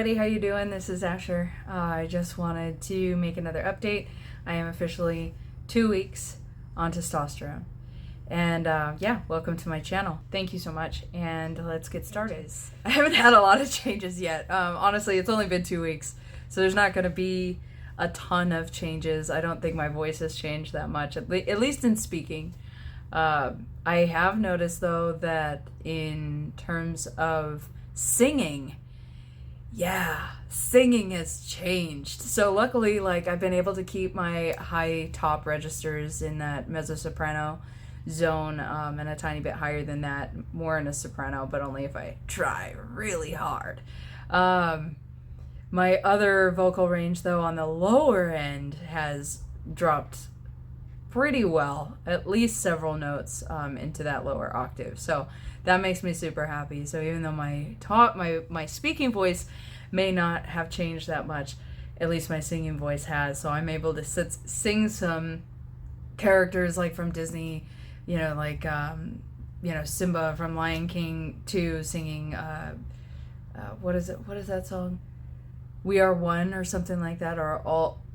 everybody, how you doing? This is Asher. I just wanted to make another update. I am officially 2 weeks on testosterone. And yeah, welcome to my channel. Thank you so much, and let's get started. I haven't had a lot of changes yet. Honestly, it's only been 2 weeks, so there's not going to be a ton of changes. I don't think my voice has changed that much, at least in speaking. I have noticed, though, that in terms of singing, singing has changed. So luckily, I've been able to keep my high top registers in that mezzo-soprano zone, and a tiny bit higher than that, more in a soprano, but only if I try really hard. My other vocal range, though, on the lower end has dropped pretty well, at least several notes into that lower octave. So that makes me super happy. So even though my speaking voice may not have changed that much, at least my singing voice has. So I'm able to sing some characters like from Disney, Simba from Lion King 2 singing, what is that song? We Are One or something like that, or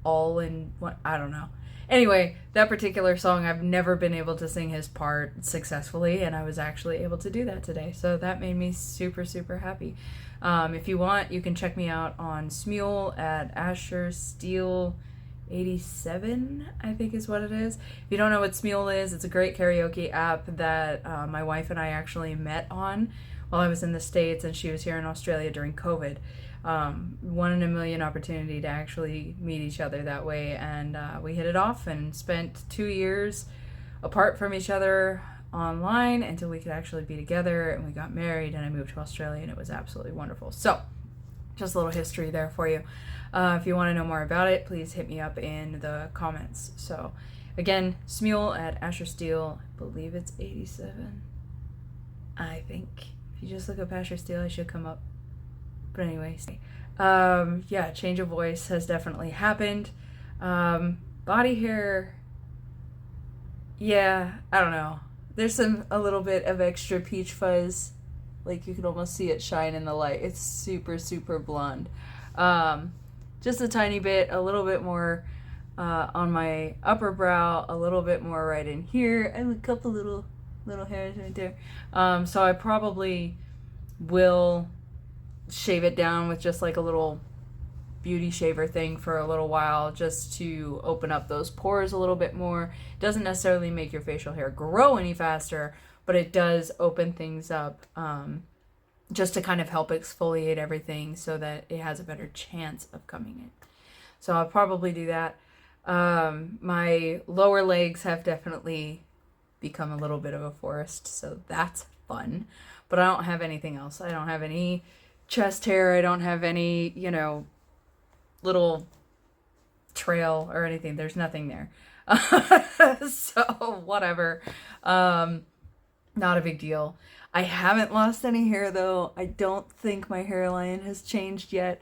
all in one, I don't know. Anyway, that particular song, I've never been able to sing his part successfully, and I was actually able to do that today. So that made me super, super happy. If you want, you can check me out on Smule at Asher Steele 87, I think is what it is. If you don't know what Smule is, it's a great karaoke app that my wife and I actually met on while I was in the States and she was here in Australia during COVID. 1 in a million opportunity to actually meet each other that way, and we hit it off and spent 2 years apart from each other online until we could actually be together, and we got married and I moved to Australia, and it was absolutely wonderful. So just a little history there for you. If you want to know more about it, please hit me up in the comments. So again, Smule at Asher Steele, I believe it's 87, I think. If you just look up Asher Steele, I should come up. But anyways, change of voice has definitely happened. Body hair, I don't know. There's a little bit of extra peach fuzz. Like, you can almost see it shine in the light. It's super, super blonde. Just a tiny bit, a little bit more on my upper brow, a little bit more right in here, and a couple little hairs right there. So I probably will shave it down with just like a little beauty shaver thing for a little while, just to open up those pores a little bit more. It doesn't necessarily make your facial hair grow any faster, but it does open things up, just to kind of help exfoliate everything so that it has a better chance of coming in. So I'll probably do that. My lower legs have definitely become a little bit of a forest, so that's fun. But I don't have anything else. I don't have any chest hair. I don't have any, little trail or anything. There's nothing there. So whatever. Not a big deal. I haven't lost any hair, though. I don't think my hairline has changed yet.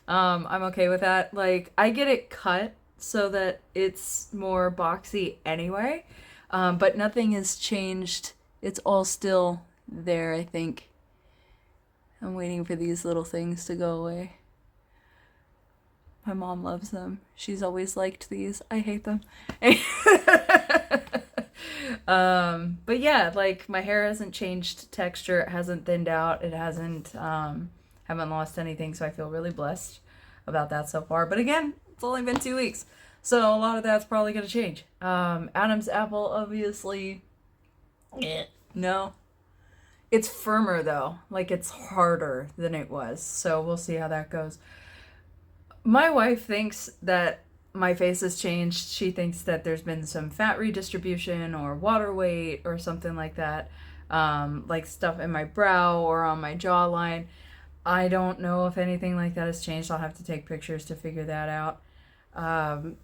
I'm okay with that. I get it cut so that it's more boxy anyway. But nothing has changed. It's all still there, I think. I'm waiting for these little things to go away. My mom loves them. She's always liked these. I hate them. But yeah, my hair hasn't changed texture. It hasn't thinned out. It hasn't, haven't lost anything. So I feel really blessed about that so far. But again, it's only been 2 weeks. So a lot of that's probably going to change. Adam's apple, obviously, no. It's firmer, though. It's harder than it was. So we'll see how that goes. My wife thinks that my face has changed. She thinks that there's been some fat redistribution or water weight or something like that. Like stuff in my brow or on my jawline. I don't know if anything like that has changed. I'll have to take pictures to figure that out.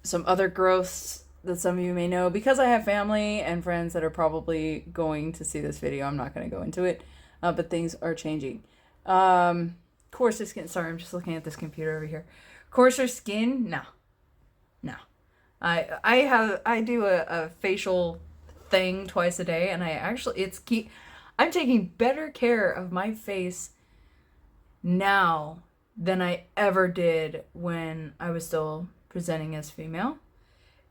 Some other growths that some of you may know, because I have family and friends that are probably going to see this video. I'm not going to go into it, but things are changing. Coarser skin. Sorry, I'm just looking at this computer over here. Coarser skin? No. I do a facial thing twice a day, and I'm taking better care of my face now than I ever did when I was still presenting as female.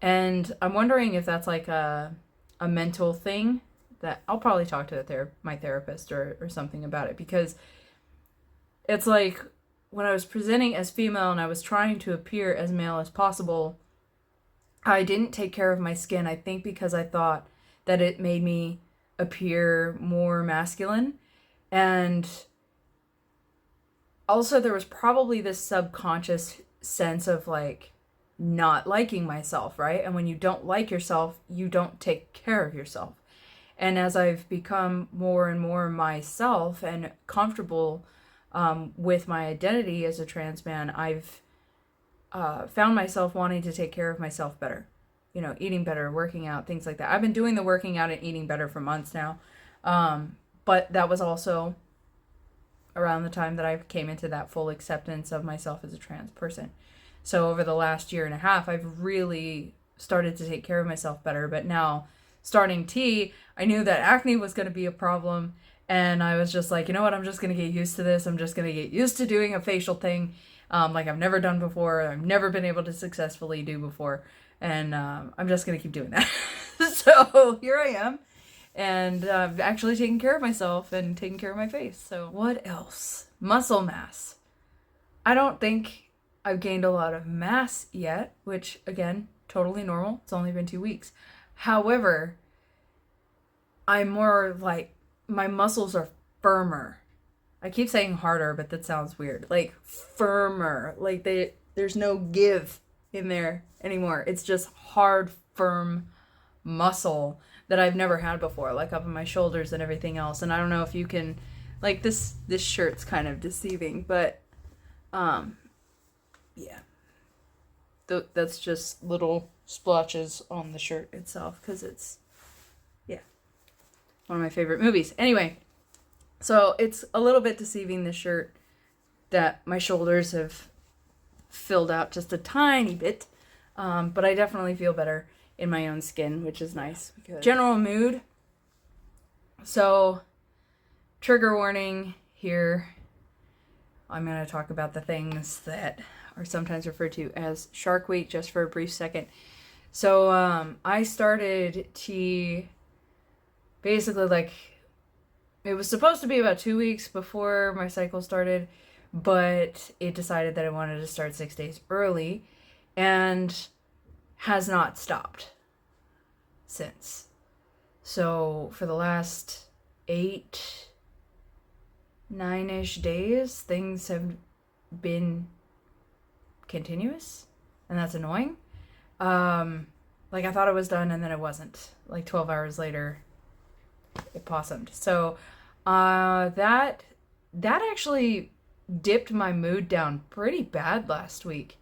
And I'm wondering if that's like a mental thing that I'll probably talk to my therapist or something about it, because it's like when I was presenting as female and I was trying to appear as male as possible, I didn't take care of my skin, I think because I thought that it made me appear more masculine. And also there was probably this subconscious sense of like not liking myself, right? And when you don't like yourself, you don't take care of yourself. And as I've become more and more myself and comfortable with my identity as a trans man, I've found myself wanting to take care of myself better. You know, eating better, working out, things like that. I've been doing the working out and eating better for months now. But that was also around the time that I came into that full acceptance of myself as a trans person. So over the last year and a half, I've really started to take care of myself better. But now, starting T, I knew that acne was going to be a problem. And I was just like, you know what, I'm just going to get used to this. I'm just going to get used to doing a facial thing like I've never done before. I've never been able to successfully do before. And I'm just going to keep doing that. So here I am. And actually taking care of myself and taking care of my face. So what else? Muscle mass. I don't think I've gained a lot of mass yet, which again, totally normal. It's only been 2 weeks. However, I'm more like, my muscles are firmer. I keep saying harder, but that sounds weird. Like firmer. Like there's no give in there anymore. It's just hard, firm muscle that I've never had before, like up in my shoulders and everything else. And I don't know if you can, like this shirt's kind of deceiving, but yeah. That's just little splotches on the shirt itself, because it's, yeah, one of my favorite movies. Anyway, so it's a little bit deceiving, this shirt, that my shoulders have filled out just a tiny bit, but I definitely feel better in my own skin, which is nice. General mood. So, trigger warning here. I'm going to talk about the things that are sometimes referred to as Shark Week just for a brief second. So, I started T basically like, it was supposed to be about 2 weeks before my cycle started, but it decided that I wanted to start 6 days early, and has not stopped since. So for the last 9-ish days, things have been continuous, and that's annoying. Like I thought it was done, and then it wasn't. Like 12 hours later, it possumed. So that actually dipped my mood down pretty bad last week.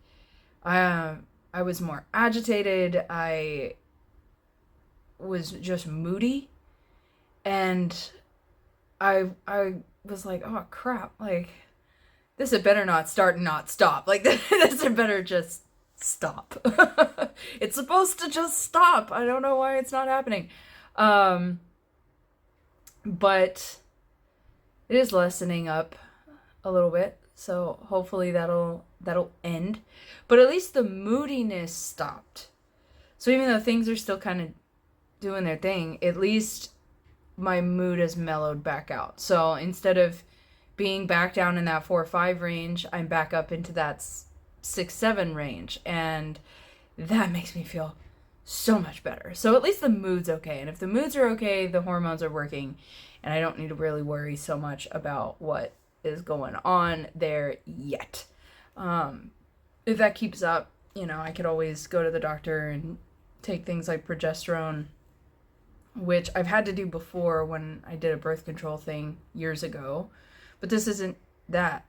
I was more agitated. I was just moody. And I was like, oh crap, like this had better not start and not stop. Like this had better just stop. It's supposed to just stop. I don't know why it's not happening. But it is lessening up a little bit. So hopefully that'll end. But at least the moodiness stopped. So even though things are still kind of doing their thing, at least my mood has mellowed back out. So instead of being back down in that 4 or 5 range, I'm back up into that 6, 7 range. And that makes me feel so much better. So at least the mood's okay. And if the moods are okay, the hormones are working. And I don't need to really worry so much about what is going on there yet. If that keeps up, you know, I could always go to the doctor and take things like progesterone, which I've had to do before when I did a birth control thing years ago. But this isn't that.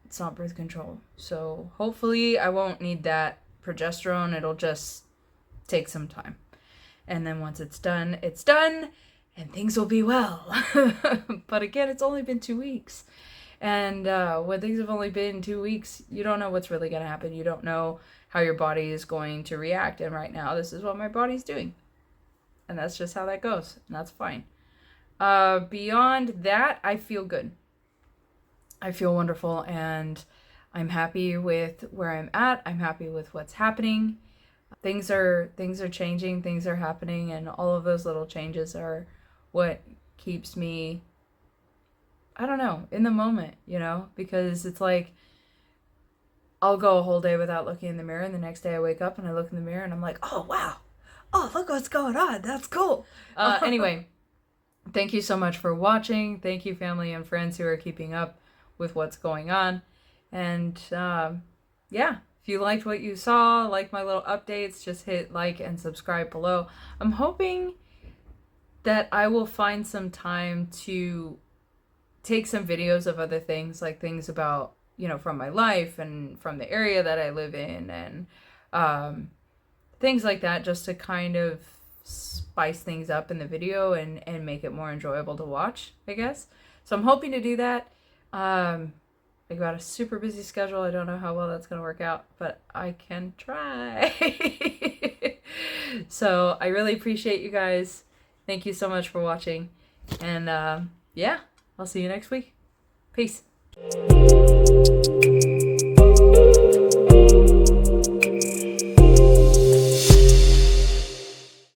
It's not birth control. So hopefully I won't need that progesterone. It'll just take some time. And then once it's done, and things will be well. But again, it's only been 2 weeks. And when things have only been 2 weeks, you don't know what's really going to happen. You don't know how your body is going to react. And right now, this is what my body's doing. And that's just how that goes. And that's fine. Beyond that, I feel good. I feel wonderful. And I'm happy with where I'm at. I'm happy with what's happening. Things are changing, things are happening, and all of those little changes are what keeps me, I don't know, in the moment, you know, because it's like I'll go a whole day without looking in the mirror, and the next day I wake up and I look in the mirror and I'm like, oh wow, oh look what's going on, that's cool. Anyway, thank you so much for watching. Thank you, family and friends who are keeping up with what's going on. And yeah, if you liked what you saw, like my little updates, just hit like and subscribe below. I'm hoping that I will find some time to take some videos of other things, like things about, you know, from my life and from the area that I live in, and things like that, just to kind of spice things up in the video and make it more enjoyable to watch, I guess. So I'm hoping to do that. I got a super busy schedule. I don't know how well that's going to work out, but I can try. So I really appreciate you guys. Thank you so much for watching. And yeah, I'll see you next week. Peace.